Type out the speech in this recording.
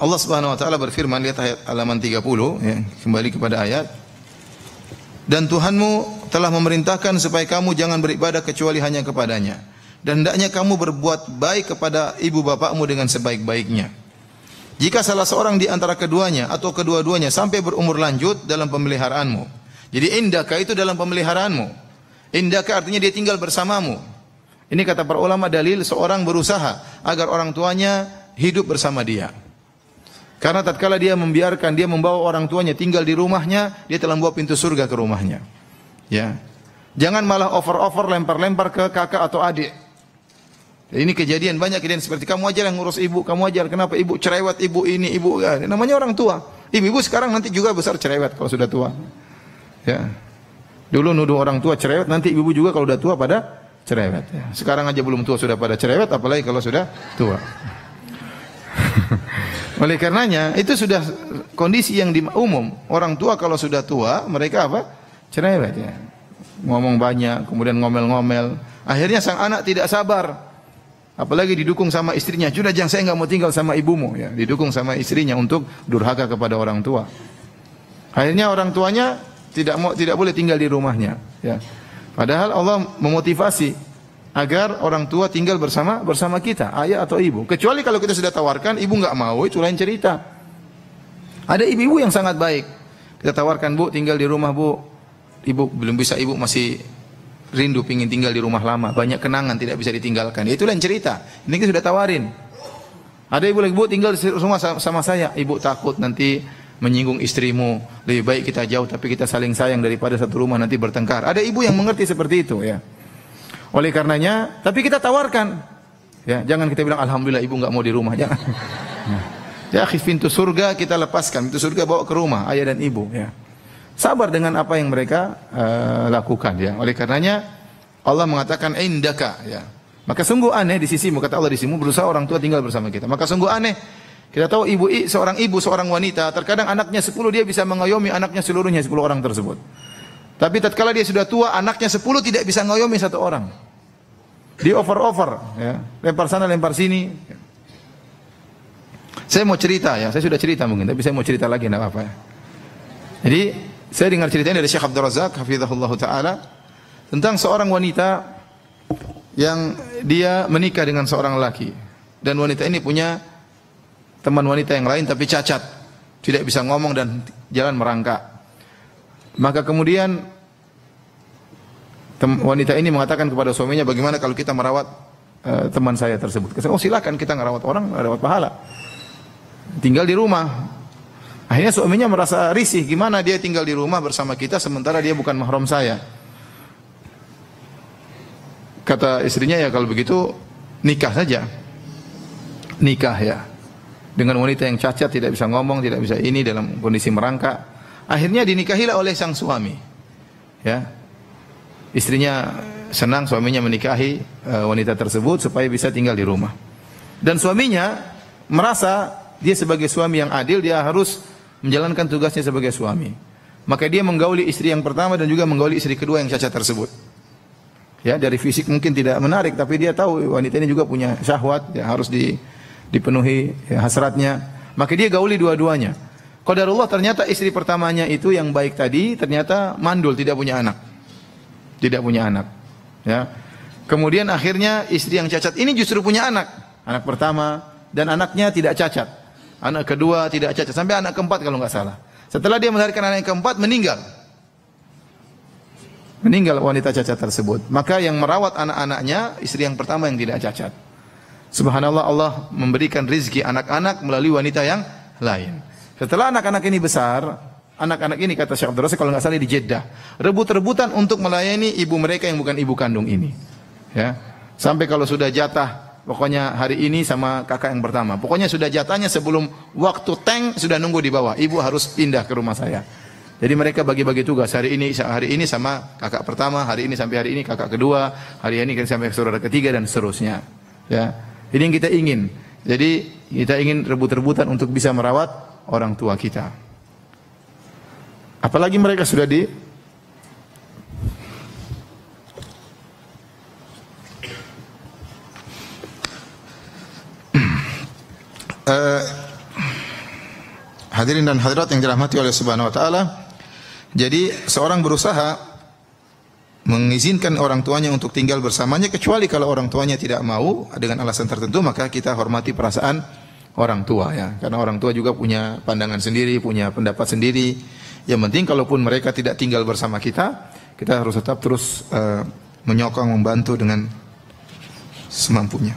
Allah Subhanahu wa taala berfirman, lihat ayat halaman 30 ya, kembali kepada ayat. Dan Tuhanmu telah memerintahkan supaya kamu jangan beribadah kecuali hanya kepadanya. Dan hendaknya kamu berbuat baik kepada ibu bapakmu dengan sebaik-baiknya. Jika salah seorang di antara keduanya atau kedua-duanya sampai berumur lanjut dalam pemeliharaanmu. Jadi indaka itu dalam pemeliharaanmu. Indaka artinya dia tinggal bersamamu. Ini kata para ulama dalil seorang berusaha agar orang tuanya hidup bersama dia. Karena tatkala dia membiarkan dia membawa orang tuanya tinggal di rumahnya, dia telah membawa pintu surga ke rumahnya. Ya. Jangan malah over-over lempar-lempar ke kakak atau adik. Ini kejadian banyak kejadian seperti kamu aja yang ngurus ibu, kamu aja kenapa ibu cerewet, ibu ini, ibu ya. Namanya orang tua. Ibu sekarang nanti juga besar cerewet kalau sudah tua. Ya. Dulu nuduh orang tua cerewet, nanti ibu juga kalau sudah tua pada cerewet. Ya. Sekarang aja belum tua sudah pada cerewet, apalagi kalau sudah tua. Oleh karenanya itu sudah kondisi yang umum. Orang tua kalau sudah tua mereka apa? Cerewet ya. Ngomong banyak, kemudian ngomel-ngomel. Akhirnya sang anak tidak sabar. Apalagi didukung sama istrinya. Sudah jangan, saya enggak mau tinggal sama ibumu ya. Didukung sama istrinya untuk durhaka kepada orang tua. Akhirnya orang tuanya tidak boleh tinggal di rumahnya ya. Padahal Allah memotivasi agar orang tua tinggal bersama kita, ayah atau ibu. Kecuali kalau kita sudah tawarkan, ibu enggak mau, itu lain cerita. Ada ibu-ibu yang sangat baik. Kita tawarkan, Bu, tinggal di rumah, Bu. Ibu belum bisa, ibu masih rindu pingin tinggal di rumah lama, banyak kenangan tidak bisa ditinggalkan. Itu lain cerita. Ini kita sudah tawarin. Ada ibu lagi, Bu, tinggal di rumah sama saya. Ibu takut nanti menyinggung istrimu. Lebih baik kita jauh tapi kita saling sayang daripada satu rumah nanti bertengkar. Ada ibu yang mengerti seperti itu ya. Oleh karenanya, tapi kita tawarkan. Ya, jangan kita bilang alhamdulillah ibu enggak mau di rumah, jangan. Ya, pintu surga kita lepaskan, pintu surga bawa ke rumah ayah dan ibu ya. Sabar dengan apa yang mereka lakukan ya. Oleh karenanya Allah mengatakan indaka ya. Maka sungguh aneh di sisimu, kata Allah di sisimu berusaha orang tua tinggal bersama kita. Maka sungguh aneh. Kita tahu seorang wanita terkadang anaknya 10 dia bisa mengayomi anaknya seluruhnya 10 orang tersebut. Tapi tatkala dia sudah tua, anaknya 10 tidak bisa ngayomi satu orang. Dia over ya. Lempar sana, lempar sini. Saya mau cerita ya, saya sudah cerita mungkin, tapi saya mau cerita lagi enggak apa-apa ya. Jadi, saya dengar ceritanya dari Syekh Abdul Razak hafizahullah taala tentang seorang wanita yang dia menikah dengan seorang laki dan wanita ini punya teman wanita yang lain tapi cacat, tidak bisa ngomong dan jalan merangkak. Maka kemudian wanita ini mengatakan kepada suaminya, bagaimana kalau kita merawat teman saya tersebut? Oh silakan, kita ngerawat orang, dapat pahala. Tinggal di rumah. Akhirnya suaminya merasa risih, gimana dia tinggal di rumah bersama kita sementara dia bukan mahram saya. Kata istrinya, ya kalau begitu nikah saja. Nikah ya. Dengan wanita yang cacat, tidak bisa ngomong, tidak bisa ini, dalam kondisi merangkak. Akhirnya dinikahilah oleh sang suami. Ya. Istrinya senang suaminya menikahi wanita tersebut supaya bisa tinggal di rumah. Dan suaminya merasa dia sebagai suami yang adil, dia harus menjalankan tugasnya sebagai suami. Maka dia menggauli istri yang pertama dan juga menggauli istri kedua yang cacat tersebut. Ya, dari fisik mungkin tidak menarik, tapi dia tahu wanita ini juga punya syahwat, ya, harus dipenuhi ya, hasratnya. Maka dia gauli dua-duanya. Qadarullah ternyata istri pertamanya itu yang baik tadi ternyata mandul, tidak punya anak. Tidak punya anak. Ya. Kemudian akhirnya istri yang cacat ini justru punya anak. Anak pertama dan anaknya tidak cacat. Anak kedua tidak cacat sampai anak keempat kalau enggak salah. Setelah dia melahirkan anak yang keempat meninggal. Meninggal wanita cacat tersebut. Maka yang merawat anak-anaknya istri yang pertama yang tidak cacat. Subhanallah, Allah memberikan rizki anak-anak melalui wanita yang lain. Setelah anak-anak ini besar, anak-anak ini kata Syekh Abdul Razak kalau nggak salah di Jeddah, rebut-rebutan untuk melayani ibu mereka yang bukan ibu kandung ini. Ya. Sampai kalau sudah jatah, pokoknya hari ini sama kakak yang pertama. Pokoknya sudah jatahnya sebelum waktu tank sudah nunggu di bawah. Ibu harus pindah ke rumah saya. Jadi mereka bagi-bagi tugas. Hari ini sama kakak pertama, hari ini sampai hari ini kakak kedua, hari ini sampai saudara ketiga dan seterusnya. Ya. Ini yang kita ingin. Jadi kita ingin rebut-rebutan untuk bisa merawat orang tua kita. Apalagi mereka sudah Hadirin dan hadirat yang dirahmati oleh Subhanahu wa taala. Jadi seorang berusaha mengizinkan orang tuanya untuk tinggal bersamanya, kecuali kalau orang tuanya tidak mau dengan alasan tertentu, maka kita hormati perasaan orang tua ya. Karena orang tua juga punya pandangan sendiri, punya pendapat sendiri. Yang penting kalaupun mereka tidak tinggal bersama kita, kita harus tetap terus menyokong, membantu dengan semampunya.